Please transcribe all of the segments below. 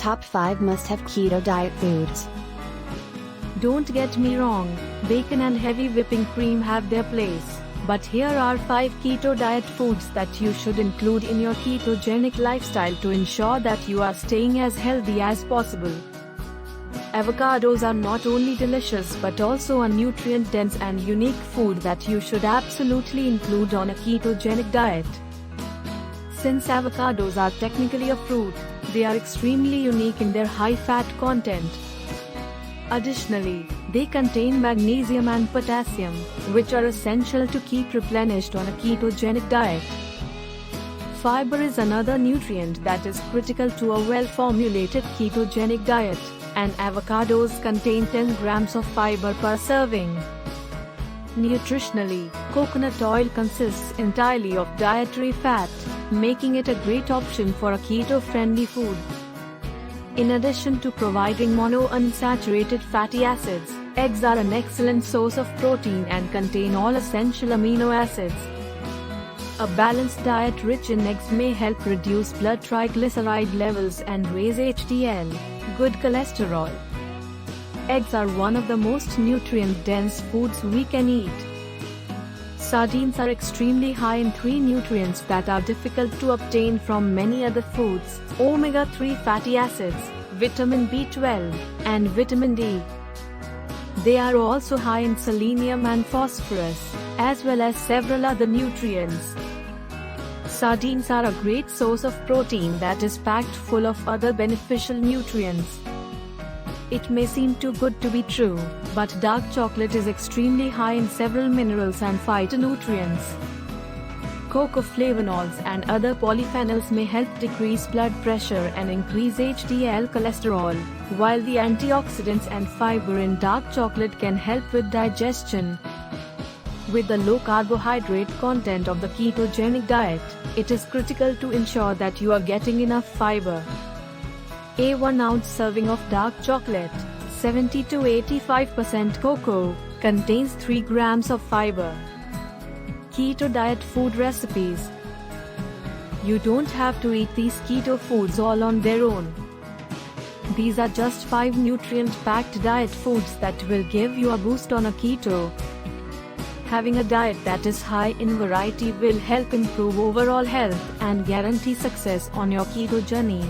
Top 5 Must-Have Keto Diet Foods. Don't get me wrong, bacon and heavy whipping cream have their place. But here are 5 keto diet foods that you should include in your ketogenic lifestyle to ensure that you are staying as healthy as possible. Avocados are not only delicious but also a nutrient-dense and unique food that you should absolutely include on a ketogenic diet. Since avocados are technically a fruit, they are extremely unique in their high fat content. Additionally, they contain magnesium and potassium, which are essential to keep replenished on a ketogenic diet. Fiber is another nutrient that is critical to a well-formulated ketogenic diet, and avocados contain 10 grams of fiber per serving. Nutritionally, coconut oil consists entirely of dietary fat, making it a great option for a keto-friendly food. In addition to providing monounsaturated fatty acids, eggs are an excellent source of protein and contain all essential amino acids. A balanced diet rich in eggs may help reduce blood triglyceride levels and raise HDL, good cholesterol. Eggs are one of the most nutrient-dense foods we can eat. Sardines are extremely high in 3 nutrients that are difficult to obtain from many other foods: omega-3 fatty acids, vitamin B12, and vitamin D. They are also high in selenium and phosphorus, as well as several other nutrients. Sardines are a great source of protein that is packed full of other beneficial nutrients. It may seem too good to be true, but dark chocolate is extremely high in several minerals and phytonutrients. Cocoa flavonols and other polyphenols may help decrease blood pressure and increase HDL cholesterol, while the antioxidants and fiber in dark chocolate can help with digestion. With the low carbohydrate content of the ketogenic diet, it is critical to ensure that you are getting enough fiber. A 1 ounce serving of dark chocolate, 70 to 85% cocoa, contains 3 grams of fiber. Keto diet food recipes. You don't have to eat these keto foods all on their own. These are just 5 nutrient-packed diet foods that will give you a boost on a keto. Having a diet that is high in variety will help improve overall health and guarantee success on your keto journey.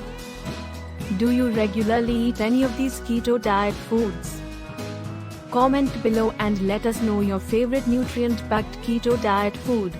Do you regularly eat any of these keto diet foods? Comment below and let us know your favorite nutrient-packed keto diet food.